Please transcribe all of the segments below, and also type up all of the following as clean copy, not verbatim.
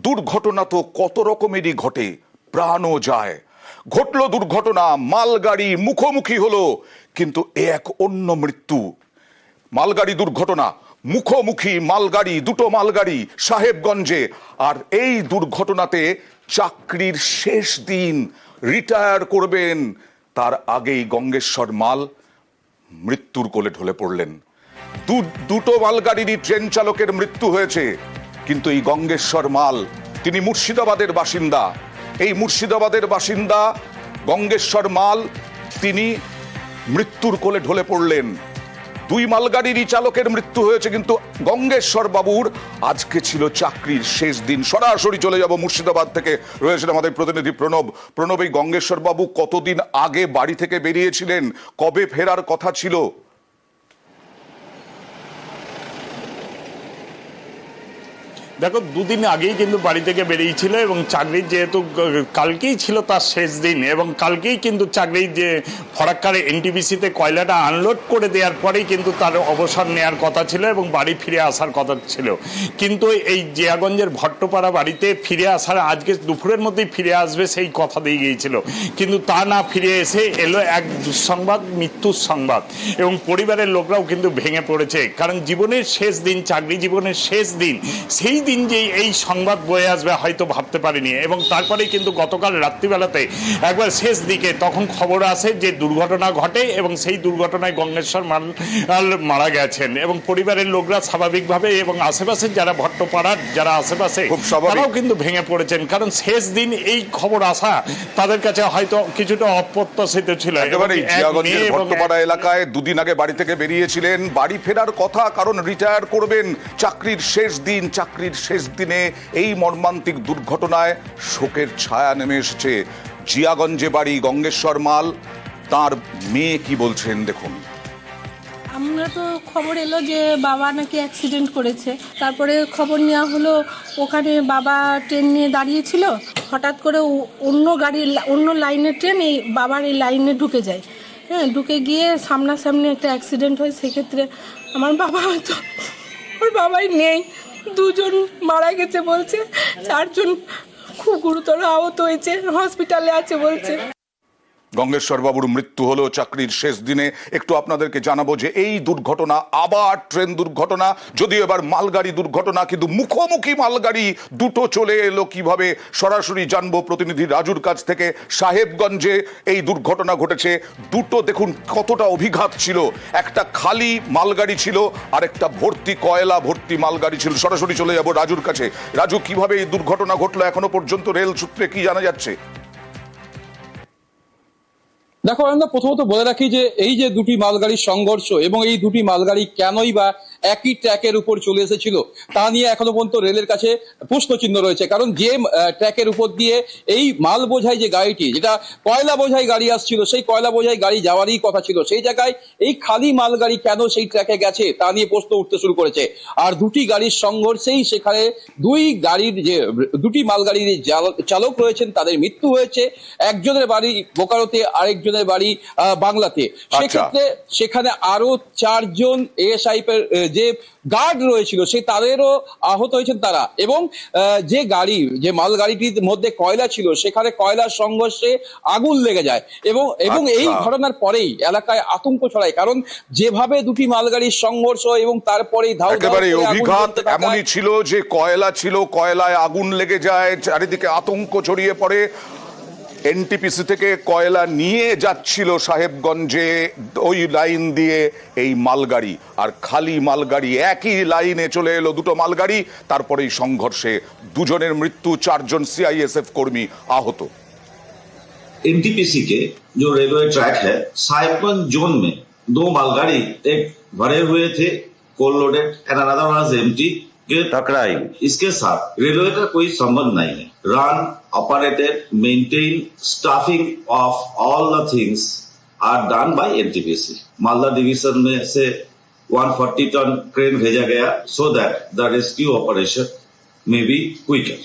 দুর্ঘটনা তো কত রকমেরই ঘটে, প্রাণও যায়। ঘটলো দুর্ঘটনা, মালগাড়ি মুখোমুখি হলো, কিন্তু এ এক অন্য মৃত্যু। মালগাড়ি দুর্ঘটনা, মুখোমুখি মালগাড়ি, দুটো মালগাড়ি সাহেবগঞ্জে। আর এই দুর্ঘটনাতে চাকরির শেষ দিন, রিটায়ার করবেন, তার আগেই গঙ্গেশ্বর মাল মৃত্যুর কোলে ঢলে পড়লেন। দুটো মালগাড়িরই ট্রেন চালকের মৃত্যু হয়েছে, কিন্তু এই গঙ্গেশ্বর মাল, তিনি মুর্শিদাবাদের বাসিন্দা। এই মুর্শিদাবাদের বাসিন্দা গঙ্গেশ্বর মাল, তিনি মৃত্যুর কোলে ঢলে পড়লেন। দুই মালগাড়িরই চালকের মৃত্যু হয়েছে, কিন্তু গঙ্গেশ্বর বাবুর আজকে ছিল চাকরির শেষ দিন। সরাসরি চলে যাব মুর্শিদাবাদ থেকে, রয়েছেন আমাদের প্রতিনিধি প্রণব। প্রণব, এই গঙ্গেশ্বর বাবু কতদিন আগে বাড়ি থেকে বেরিয়েছিলেন, কবে ফেরার কথা ছিল? দেখো, দুদিন আগেই কিন্তু বাড়ি থেকে বেরিয়েছিল এবং চাকরির যেহেতু কালকেই ছিল তার শেষ দিন, এবং কালকেই কিন্তু চাকরির যে ফরাক্কার এনটিপিসিতে কয়লাটা আনলোড করে দেওয়ার পরেই কিন্তু তার অবসর নেওয়ার কথা ছিল এবং বাড়ি ফিরে আসার কথা ছিল। কিন্তু এই জিয়াগঞ্জের ভট্টপাড়া বাড়িতে ফিরে আসার, আজকে দুপুরের মধ্যেই ফিরে আসবে সেই কথা দিয়ে গিয়েছিল, কিন্তু তা না ফিরে এসে এলো এক দুঃসংবাদ, মৃত্যুর সংবাদ। এবং পরিবারের লোকরাও কিন্তু ভেঙে পড়েছে, কারণ জীবনের শেষ দিন, চাকরি জীবনের শেষ দিন, সেই দিন যে এই সংবাদ বয়ে আসবে হয়তো ভাবতে পারিনি। এবং তারপরেই কিন্তু গতকাল রাত্রিবেলাতে একবার শেষ দিকে তখন খবর আসে যে দুর্ঘটনা ঘটে এবং সেই দুর্ঘটনায় গঙ্গেশ্বর মাল মারা গেছেন। এবং পরিবারের লোকরা স্বাভাবিকভাবে এবং আশেপাশে যারা ভট্টপাড়ার যারা আশেপাশে তারাও কিন্তু ভেঙে পড়েছেন, কারণ শেষ দিন এই খবর আসা তাদের কাছে হয়তো কিছুটা অপ্রত্যাশিত ছিল। ভট্টপাড়া এলাকায় দুদিন আগে বাড়ি থেকে বেরিয়েছিলেন, বাড়ি ফেরার কথা, কারণ রিটায়ার করবেন, চাকরির শেষ দিন। চাকরির শেষ দিনে এই মর্মান্তিক দুর্ঘটনায় শোকের ছায়া নেমে এসেছে। জিয়াগঞ্জে বাড়ি গঙ্গেশ্বর মাল, তার মেয়ে কি বলছেন দেখুন। আমরা তো খবর এলো যে বাবা নাকি অ্যাক্সিডেন্ট করেছে, তারপরে খবর নেওয়া হলো, ওখানে বাবা ট্রেন নিয়ে দাঁড়িয়েছিল, হঠাৎ করে অন্য গাড়ির অন্য লাইনের ট্রেন এই বাবার এই লাইনে ঢুকে যায়। হ্যাঁ, ঢুকে গিয়ে সামনাসামনি একটা অ্যাক্সিডেন্ট হয়। সেক্ষেত্রে আমার বাবা হয়তো, ওর বাবাই নেই, দুজন মারা গেছে বলছে, চারজন খুব গুরুতর আহত হয়েছে, হসপিটালে আছে বলছে। গঙ্গেশ্বর বাবুর মৃত্যু হলো চাকরির শেষ দিনে। একটু আপনাদেরকে জানাবো যে এই দুর্ঘটনা আবার ট্রেন দুর্ঘটনা, যদিও এবার মালগাড়ি দুর্ঘটনা, কিন্তু মুখোমুখি মালগাড়ি দুটো চলে এলো কিভাবে, সরাসরি জানবো প্রতিনিধি রাজুর কাছ থেকে। সাহেবগঞ্জে এই দুর্ঘটনা ঘটেছে, দুটো দেখুন কতটা অভিঘাত ছিল। একটা খালি মালগাড়ি ছিল আর একটা ভর্তি কয়লা ভর্তি মালগাড়ি ছিল। সরাসরি চলে যাব রাজুর কাছে। রাজু, কিভাবে এই দুর্ঘটনা ঘটলো, এখনো পর্যন্ত রেল সূত্রে কি জানা যাচ্ছে? দেখো, আমরা প্রথমত বলে রাখি যে এই যে দুটি মালগাড়ির সংঘর্ষ এবং এই দুটি মালগাড়ি কেনই বা একই ট্র্যাকের উপর চলে এসেছিল তা নিয়ে এখনো পর্যন্ত রেলের কাছে প্রশ্নচিহ্ন রয়েছে। কারণ যে ট্র্যাকের উপর দিয়ে এই মাল বোঝাই যে গাড়িটি, যেটা কয়লা বোঝাই গাড়ি আসছিল, সেই কয়লা বোঝাই গাড়ি যাওয়ারই কথা ছিল, সেই জায়গায় এই খালি মালগাড়ি কেন সেই ট্র্যাকে গেছে তা নিয়ে প্রশ্ন উঠতে শুরু করেছে। আর দুটি গাড়ির সংঘর্ষেই সেখানে দুটি মালগাড়ির চালক রয়েছেন, তাদের মৃত্যু হয়েছে। একজনের বাড়ি বোকারোতে, আরেকজনের বাড়ি বাংলাতে। সেক্ষেত্রে সেখানে আরো চারজন এএসআইএফ এর যে গার্ড রয়েছিল তাদেরও আহত হয়েছেন তারা। এবং যে মালগাড়িটির মধ্যে কয়লা ছিল, সেখানে কয়লার সংঘর্ষে আগুন লেগে যায় এবং এই ঘটনার পরেই এলাকায় আতঙ্ক ছড়ায়। কারণ যেভাবে দুটি মালগাড়ির সংঘর্ষ এবং তারপরেই অভিঘাত এমনই ছিল যে কয়লা ছিল, কয়লায় আগুন লেগে যায়, চারিদিকে আতঙ্ক ছড়িয়ে পড়ে। এনটিপিসি থেকে কয়লা নিয়ে যাচ্ছিল সাহেবগঞ্জে ওই লাইন দিয়ে এই মালগাড়ি, আর খালি মালগাড়ি একই লাইনে চলে এলো দুটো মালগাড়ি। তারপরেই সংঘর্ষে দুজনের মৃত্যু, চারজন सीआईएसएफ कर्मी आहत। एनटीपीसी के जो रेलवे ट्रैक है, साहेबगंज जोन में दो मालगाड़ी, एक भरे हुए थे coal loaded and another was empty, के टकराई। इसके साथ रेलवे का कोई संबंध नहीं है। Run, operated, maintain, staffing of all the things are done by NTPC. Malda division में से 140 टन क्रेन भेजा गया so that the rescue operation may be quicker.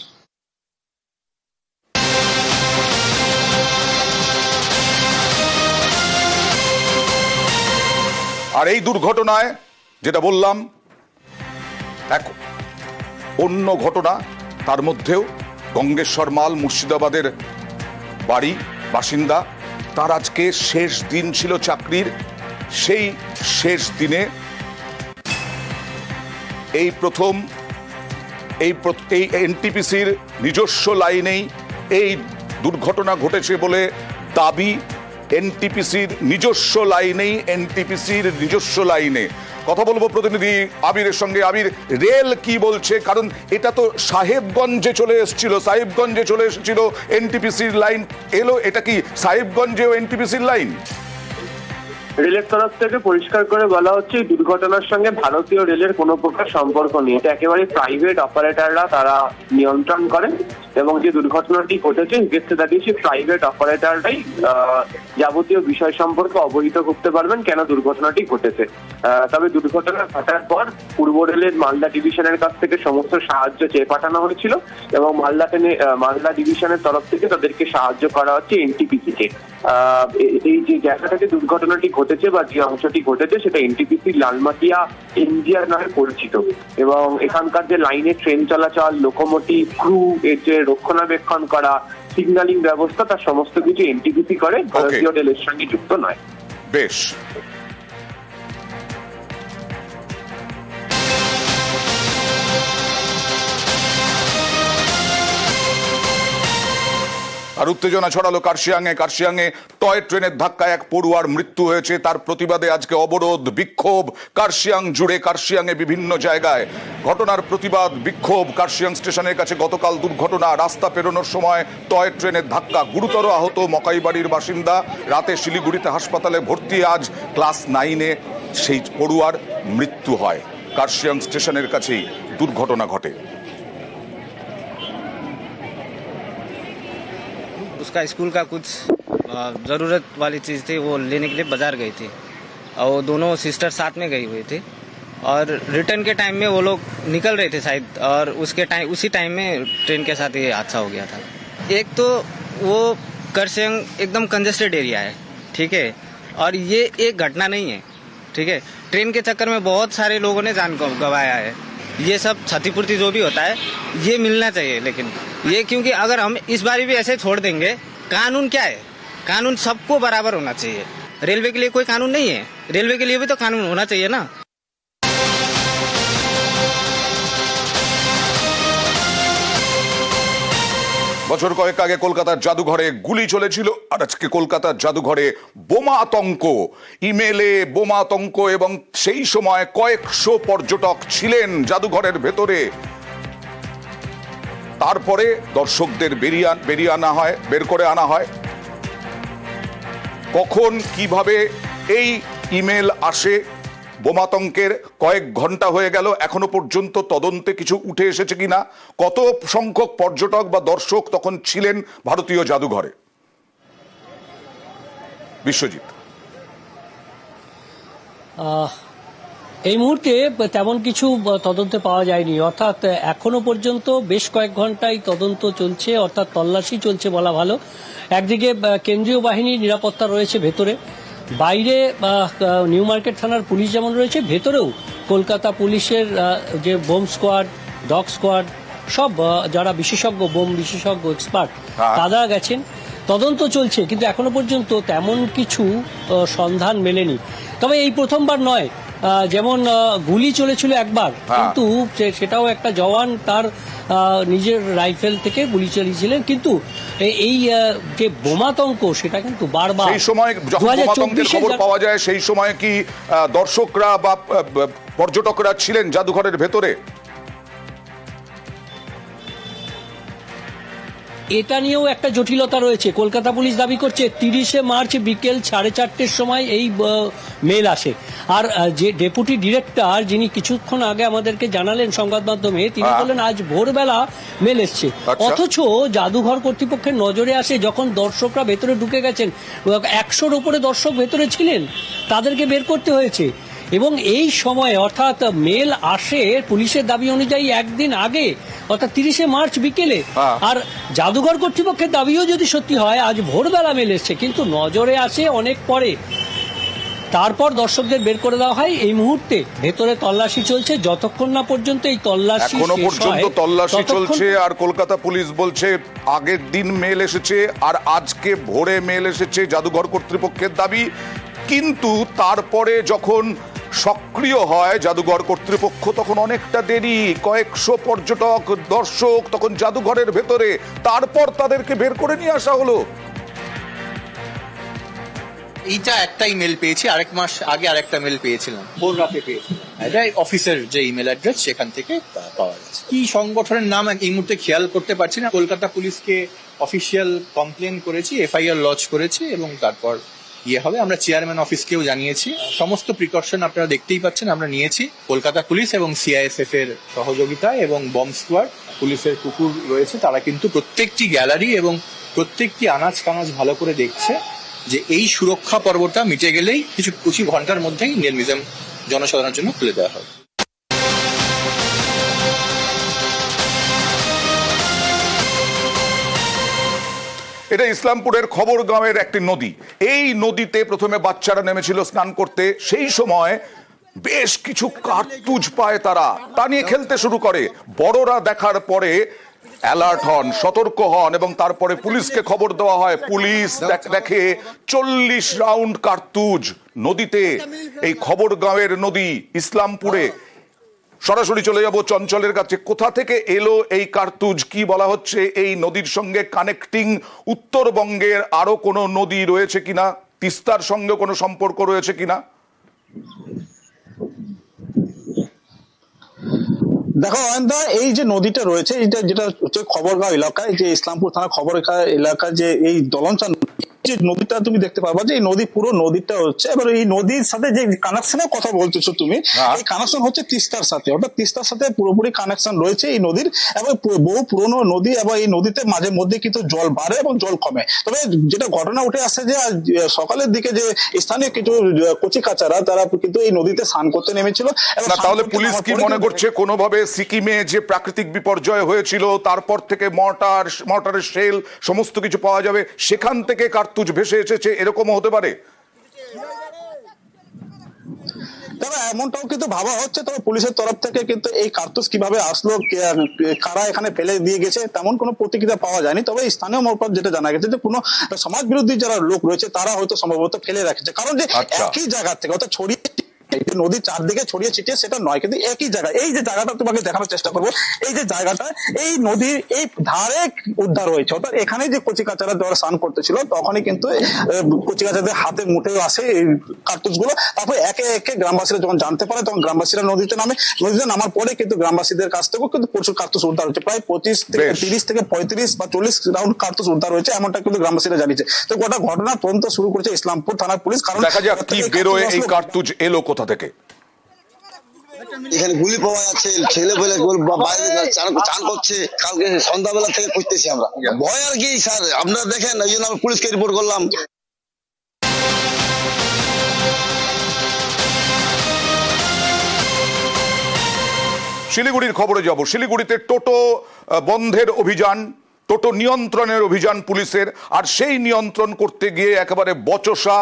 আর এই দুর্ঘটনায় যেটা বললাম, এক অন্য ঘটনা, তার মধ্যেও গঙ্গেশ্বর মাল মুর্শিদাবাদের বাড়ি বাসিন্দা, তার আজকে শেষ দিন ছিল চাকরির। সেই শেষ দিনে এই প্রথম এই এনটিপিসির নিজস্ব লাইনেই এই দুর্ঘটনা ঘটেছে বলে দাবি। এনটিপিসির নিজস্ব লাইনেই, এনটিপিসির নিজস্ব লাইনে কথা বলবো প্রতিনিধি আবিরের সঙ্গে। আবির, রেল কি বলছে? কারণ এটা তো সাহেবগঞ্জে চলে এসেছিল এনটিপিসির লাইন এলো, এটা কি সাহেবগঞ্জেও এনটিপিসির লাইন? রেলের তরফ থেকে পরিষ্কার করে বলা হচ্ছে এই দুর্ঘটনার সঙ্গে ভারতীয় রেলের কোনো প্রকার সম্পর্ক নেই। এটা একেবারে প্রাইভেট অপারেটররা তারা নিয়ন্ত্রণ করেন এবং যে দুর্ঘটনাটি ঘটেছে এক্ষেত্রে দাঁড়িয়ে সেই প্রাইভেট অপারেটররাই যাবতীয় বিষয় সম্পর্কে অবহিত করতে পারবেন কেন দুর্ঘটনাটি ঘটেছে। তবে দুর্ঘটনা ঘটার পর পূর্ব রেলের মালদা ডিভিশনের কাছ থেকে সমস্ত সাহায্য চেয়ে পাঠানো হয়েছিল এবং মালদা ডিভিশনের তরফ থেকে তাদেরকে সাহায্য করা হচ্ছে এনটিপিসিকে। এই যে জায়গাটাতে দুর্ঘটনাটি ঘটেছে বা যে অংশটি ঘটেছে সেটা এনটিপিসি লালমাটিয়া এনজিআর নামে পরিচিত এবং এখানকার যে লাইনে ট্রেন চলাচল, লোকোমোটিভ, ক্রু, এর যে রক্ষণাবেক্ষণ করা, সিগন্যালিং ব্যবস্থা, তার সমস্ত কিছু এনটিপিসি করে, ভারতীয় রেলের সঙ্গে যুক্ত নয়। বেশ, আর উত্তেজনা ছড়ালো কার্শিয়াংয়ে টয় ট্রেনের ধাক্কায় এক পড়ুয়ার মৃত্যু হয়েছে। তার প্রতিবাদে আজকে অবরোধ বিক্ষোভ কার্শিয়াং জুড়ে, কার্শিয়াংয়ে বিভিন্ন জায়গায় ঘটনার প্রতিবাদ বিক্ষোভ। কার্শিয়াং স্টেশনের কাছে গতকাল দুর্ঘটনা, রাস্তা পেরোনোর সময় টয় ট্রেনের ধাক্কা, গুরুতর আহত মকাইবাড়ির বাসিন্দা, রাতে শিলিগুড়িতে হাসপাতালে ভর্তি। আজ ক্লাস 9-এ সেই পড়ুয়ার মৃত্যু হয়। কার্শিয়াং স্টেশনের কাছেই দুর্ঘটনা ঘটে। उसका स्कूल का कुछ ज़रूरत वाली चीज़ थी, वो लेने के लिए बाज़ार गई थी और वो दोनों सिस्टर साथ में गई हुई थी और रिटर्न के टाइम में वो लोग निकल रहे थे शायद और उसी टाइम में ट्रेन के साथ ये हादसा हो गया था। एक तो वो करसियांग एकदम कंजेस्टेड एरिया है, ठीक है, और ये एक घटना नहीं है, ठीक है। ट्रेन के चक्कर में बहुत सारे लोगों ने जान गंवाया है। ये सब क्षतिपूर्ति जो भी होता है ये मिलना चाहिए, लेकिन ये क्योंकि अगर हम इस बारी भी ऐसे छोड़ देंगे, कानून क्या है, कानून सबको बराबर होना चाहिए। रेलवे के लिए कोई कानून नहीं है, रेलवे के लिए भी तो कानून होना चाहिए ना। বছর কয়েক আগে কলকাতার জাদুঘরে গুলি চলেছিল, আর আজকে কলকাতার জাদুঘরে বোমা আতঙ্ক, ইমেলে বোমা আতঙ্ক, এবং সেই সময় কয়েকশো পর্যটক ছিলেন জাদুঘরের ভেতরে। তারপরে দর্শকদের বের করে আনা হয়। কখন কিভাবে এই ইমেল আসে, বোমাতঙ্কের কয়েক ঘন্টা হয়ে গেল, এখনো পর্যন্ত তদন্তে কিছু উঠে এসেছে কিনা, কত সংখ্যক পর্যটক বা দর্শক তখন ছিলেন ভারতীয় জাদুঘরে? বিশ্বজিৎ, এই মুহূর্তে তেমন কিছু তদন্তে পাওয়া যায়নি, অর্থাৎ এখনো পর্যন্ত বেশ কয়েক ঘন্টাই তদন্ত চলছে, অর্থাৎ তল্লাশি চলছে বলা ভালো। একদিকে কেন্দ্রীয় বাহিনীর নিরাপত্তা রয়েছে ভেতরে, বাইরে নিউ মার্কেট থানার পুলিশ যেমন রয়েছে, ভেতরেও কলকাতা পুলিশের যে বোম স্কোয়াড, ডগ স্কোয়াড, সব যারা বিশেষজ্ঞ, বোম বিশেষজ্ঞ এক্সপার্ট, তারা গেছেন। তদন্ত চলছে, কিন্তু এখনো পর্যন্ত তেমন কিছু সন্ধান মেলেনি। তবে এই প্রথমবার নয়, যেমন গুলি চলেছিল একবার, কিন্তু সেটাও একটা জওয়ান তার নিজের রাইফেল থেকে গুলি চালিয়েছিলেন, কিন্তু এই যে বোমাতঙ্ক সেটা কিন্তু বারবার। সেই সময় যখন বোমাতঙ্কের খবর পাওয়া যায়, সেই সময় কি দর্শকরা বা পর্যটকরা ছিলেন জাদুঘরের ভেতরে? এটা নিয়েও একটা জটিলতা রয়েছে। কলকাতা পুলিশ দাবি করছে 30শে মার্চ বিকেল 4:30-র সময় এই মেল আসে, আর যে ডেপুটি ডিরেক্টর যিনি কিছুক্ষণ আগে আমাদেরকে জানালেন সংবাদ মাধ্যমে, তিনি বললেন আজ ভোরবেলা মেল এসছে। অথচ জাদুঘর কর্তৃপক্ষের নজরে আসে যখন দর্শকরা ভেতরে ঢুকে গেছেন, 100-র উপরে দর্শক ভেতরে ছিলেন, তাদেরকে বের করতে হয়েছে। এবং এই সময়ে অর্থাৎ মেল আসে পুলিশের দাবি অনুযায়ী একদিন আগে, অর্থাৎ 30শে মার্চ বিকেলে। আর জাদুঘর কর্তৃপক্ষের দাবিও যদি সত্যি হয়, আজ ভোরবেলা মেল এসছে, কিন্তু নজরে আসে অনেক পরে। তারপর দর্শকদের বের করে দেওয়া হয়। এই মুহূর্তে ভেতরে তল্লাশি চলছে, যতক্ষণ না পর্যন্ত এই তল্লাশি এখনো শেষ পর্যন্ত হয়, তল্লাশি ততক্ষণ চলছে। আর কলকাতা পুলিশ বলছে আগের দিন মেল এসেছে আর আজকে ভোরে মেল এসেছে, জাদুঘর কর্তৃপক্ষের দাবি। কিন্তু তারপরে যখন সক্রিয় হয় জাদুঘর কর্তৃপক্ষ তখন অনেকটা দেরি, কয়েকশো পর্যটক দর্শক তখন জাদুঘরের ভেতরে, তারপর তাদেরকে বের করে নিয়ে আসা হলো। এইটা একটা ইমেল পেয়েছি, আরেক মাস আগে আরেকটা মেল পেয়েছিলাম, ভোর রাতে পেয়েছিলাম। এটা অফিসের যে ইমেল অ্যাড্রেস সেখান থেকে পাওয়া গেছে। কি সংগঠনের নাম এই মুহূর্তে খেয়াল করতে পারছি না। কলকাতা পুলিশকে অফিসিয়াল কমপ্লেন করেছি, এফআইআর লজ করেছি এবং তারপর হবে। আমরা চেয়ারম্যান অফিসকেও জানিয়েছি। সমস্ত প্রিকশন আপনারা দেখতেই পাচ্ছেন আমরা নিয়েছি। কলকাতা পুলিশ এবং সিআইএসএফ এর সহযোগিতায় এবং বম্ব স্কোয়াড, পুলিশের কুকুর রয়েছে, তারা কিন্তু প্রত্যেকটি গ্যালারি এবং প্রত্যেকটি আনাজ কানাজ ভালো করে দেখছে যে এই সুরক্ষা পর্বটা মিটে গেলেই কিছু ঘন্টার মধ্যেই নীল মিউজিয়াম জনসাধারণের জন্য খুলে দেওয়া হবে। এটা ইসলামপুরের খবরগাঁওয়ের একটি নদী। এই নদীতে প্রথমে বাচ্চারা নেমেছিল স্নান করতে, সেই সময় বেশ কিছু কার্তুজ পায় তারা, তা নিয়ে খেলতে শুরু করে। বড়রা দেখার পরে অ্যালার্ট হন, সতর্ক হন এবং তারপরে পুলিশকে খবর দেওয়া হয়। পুলিশ দেখে 40 রাউন্ড কার্তুজ নদীতে। এই খবরগাঁওয়ের নদী ইসলামপুরে। সরাসরি চলে যাব চঞ্চলের কাছে। কোথা থেকে এলো এই কার্তুজ, কি বলা হচ্ছে এই নদীর সঙ্গে কানেক্টিং উত্তরবঙ্গের আরো কোনো নদী রয়েছে কিনা, তিস্তার সঙ্গে কোনো সম্পর্ক রয়েছে কিনা? দেখো অয়নদা, এই যে নদীটা রয়েছে, যেটা হচ্ছে খবরগাঁও এলাকায়, যে ইসলামপুর থানা খবরগাঁও এলাকায় যে এই দলনচা যে নদীটা তুমি দেখতে পাবা, যে এই নদী পুরো নদীটা হচ্ছে, এবার এই নদীর সাথে যে কানেকশনের কথা বলতেছো তুমি, এই কানেকশন হচ্ছে তিস্তার সাথে, অর্থাৎ তিস্তার সাথে পুরোপুরি কানেকশন রয়েছে এই নদীর। এবং বহু পুরনো নদী এবং এই নদীতে মাঝে মধ্যে কিন্তু জল বাড়ে এবং জল কমে। তবে যেটা ঘটনা উঠে আসছে যে সকালের দিকে যে স্থানীয় কিছু কচি কাচারা তারা কিন্তু এই নদীতে স্নান করতে নেমেছিল। তাহলে পুলিশ কি মনে করছে কোনোভাবে সিকিমে যে প্রাকৃতিক বিপর্যয় হয়েছিল তারপর থেকে মর্টারের শেল সমস্ত কিছু পাওয়া যাবে, সেখান থেকে কার্তুজ ভেসে এসেছে, এরকমও হতে পারে? তবে এমনটাও কিন্তু ভাবা হচ্ছে। তবে পুলিশের তরফ থেকে কিন্তু এই কার্তুজ কিভাবে আসলো, কারা এখানে ফেলে দিয়ে গেছে, তেমন কোনো প্রতিক্রিয়া পাওয়া যায়নি। তবে স্থানীয় মারফত যেটা জানা গেছে যে কোনো সমাজ বিরোধী যারা লোক রয়েছে তারা হয়তো সম্ভবত ফেলে রেখেছে। কারণ যে একই জায়গা থেকে অর্থাৎ ছড়িয়ে নদীর চারদিকে ছড়িয়ে ছিটিয়ে সেটা নয়, কিন্তু একই জায়গায়, এই যে জায়গাটা তোমাকে দেখানোর চেষ্টা করবো, এই যে জায়গাটা এই নদীর এই ধারে উদ্ধার হয়েছে। অর্থাৎ এখানে যে কচি কাচারা যারা স্নান করতেছিল তখনই কিন্তু কচি কাচাদের হাতে মুঠে আসে এই কার্তুজ গুলো। তারপর একে একে গ্রামবাসীরা যখন জানতে পারে তখন গ্রামবাসীরা নদীতে নামে। নদীতে নামার পরে কিন্তু গ্রামবাসীদের কাছ থেকেও কিন্তু প্রচুর কার্তুজ উদ্ধার হচ্ছে। প্রায় 30 থেকে 35 বা 40 রাউন্ড কার্তুজ উদ্ধার হয়েছে, এমনটা কিন্তু গ্রামবাসীরা জানিয়েছে। তো গোটা ঘটনা তদন্ত শুরু করেছে ইসলামপুর থানার পুলিশ। কারণ দেখা যাক কি বেরোয়, এই কার্তুজ এলো কোথা থেকে। এখানে গুলি পাওয়া যাচ্ছে, ছেলে পেলে বাইরে চান করছে, কালকে সন্ধ্যাবেলা থেকে খুঁজতেছি আমরা। ভয় আর কি স্যার, আপনারা দেখেন, এই জন্য আমরা পুলিশকে রিপোর্ট করলাম। শিলিগুড়ির খবরে যাব। শিলিগুড়িতে টোটো বন্ধের অভিযান, টোটো নিয়ন্ত্রণের অভিযান পুলিশের। আর সেই নিয়ন্ত্রণ করতে গিয়ে একেবারে বচসা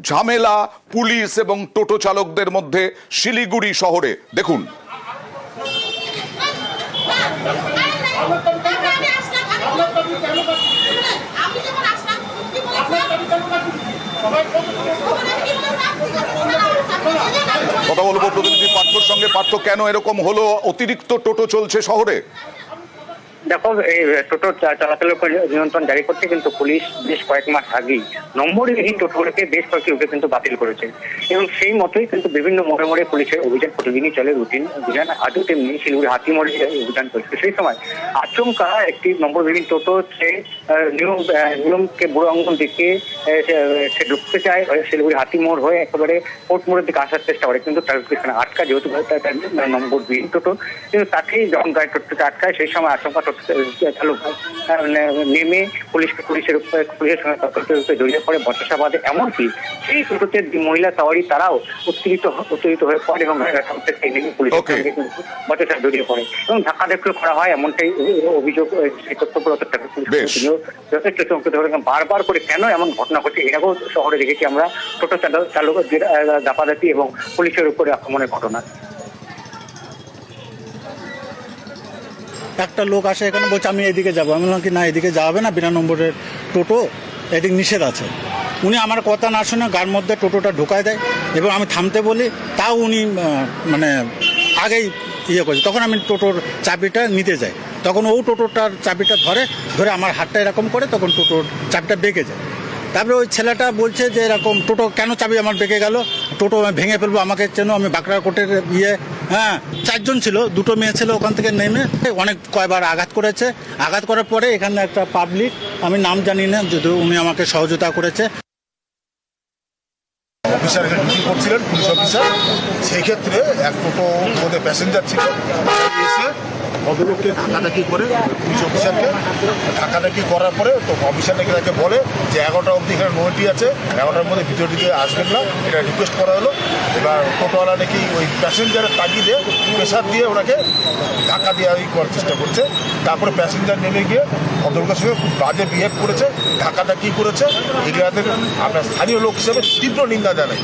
ঝামেলা পুলিশ এবং টোটো চালকদের মধ্যে শিলিগুড়ি শহরে। দেখুন। কথা বলবো প্রতিনিধি পার্থর সঙ্গে। পার্থ, কেন এরকম হলো? অতিরিক্ত টোটো চলছে শহরে। দেখো, এই টোটো চলাচলের উপর নিয়ন্ত্রণ জারি করতে কিন্তু পুলিশ বেশ কয়েক মাস আগেই নম্বরবিহীন টোটোগুলোকে বেশ কয়েকটি রুটে কিন্তু বাতিল করেছে এবং সেই মতোই কিন্তু বিভিন্ন মোড়ে মোড়ে পুলিশের অভিযান প্রতিদিনই চলে, রুটিন অভিযান। আজও তেমনি শিলিগুড়ি হাতিমোড়ে অভিযান চলছে। সেই সময় আচমকা একটি নম্বরবিহীন টোটো নিয়মকে বুড়ো আঙ্গুল দিকে সে ঢুকতে চায় শিলিগুড়ি হাতিমোড় হয়ে একেবারে কোর্ট মোড়ের দিকে আসার চেষ্টা করে, কিন্তু তার আটকা, যেহেতু নম্বরবিহীন টোটো, কিন্তু তাকেই যখন গাড়ি টোটোটা আটকায় সেই সময় আচমকা চালক নেমে পুলিশের সঙ্গে তর্কে জড়িয়ে পড়ে, বচসা বাঁধে। এমনকি সেই টোটোতে মহিলা সওয়ারি তারাও উত্তেজিত হয়ে পড়ে এবং পুলিশের সঙ্গে বচসা জড়িয়ে পড়ে এবং ধাক্কা ধাক্কি করা হয়, এমনটাই অভিযোগ সেই কর্তব্যরত ট্রাফিক পুলিশ যথেষ্ট চমকিত হয়ে বারবার করে কেন এমন ঘটনা ঘটছে। এরকম শহরে দেখেছি আমরা টোটো চালকের দাপাদাপি এবং পুলিশের উপরে আক্রমণের ঘটনা। একটা লোক আসে এখানে বলছে আমি এদিকে যাবো, আমি বললাম কি না এদিকে যাবে না, বিনা নম্বরের টোটো, এদিকে নিষেধ আছে। উনি আমার কথা না শুনে গার মধ্যে টোটোটা ঢুকায় দেয় এবং আমি থামতে বলি, তাও উনি মানে আগেই ইয়ে করছে। তখন আমি টোটোর চাবিটা নিতে যাই, তখন ও টোটোটার চাবিটা ধরে আমার হাতটা এরকম করে, তখন টোটোর চাবিটা বেঁকে যায়। তারপরে ওই ছেলেটা বলছে যে এরকম টোটো কেন চাবি আমার বেঁকে গেল, টোটো আমি ভেঙে ফেলবো, আমাকে চেনো, আমি বাঁকড়াকোটের হ্যাঁ 4 জন ছিল, 2টো মেয়ে ছিল, ওখান থেকে নেমে অনেক কয়বার আঘাত করেছে। আঘাত করার পরে এখানে একটা পাবলিক, আমি নাম জানি না, যদিও উনি আমাকে সহযোগিতা করেছে। অফিসার এখানে ডিউটি করছিলেন, পুলিশ অফিসার, সেই ক্ষেত্রে এক টোটো মধ্যে প্যাসেঞ্জার ছিল, এসে ভদ্রলোককে ধাক্কাধাক্কি করে পুলিশ অফিসারকে ধাক্কাধাক্কি করার পরে তো অফিসার নাকি তাকে বলে যে 11টা অবধি এখানে নোটি আছে, 11টার মধ্যে ভিতর দিকে আসবেন না, এটা রিকোয়েস্ট করা হলো। এবার টোটোওয়ালা নাকি ওই প্যাসেঞ্জারের তাগিদে প্রেশার দিয়ে ওনাকে ধাক্কা দেওয়া করার চেষ্টা করছে। তারপরে প্যাসেঞ্জার নেমে গিয়ে ভদ্রলোকের সঙ্গে খুব বাজে বিহেভ করেছে, ধাক্কাধাক্কি করেছে। এগুলো আপনার স্থানীয় লোক হিসেবে তীব্র নিন্দা জানাই।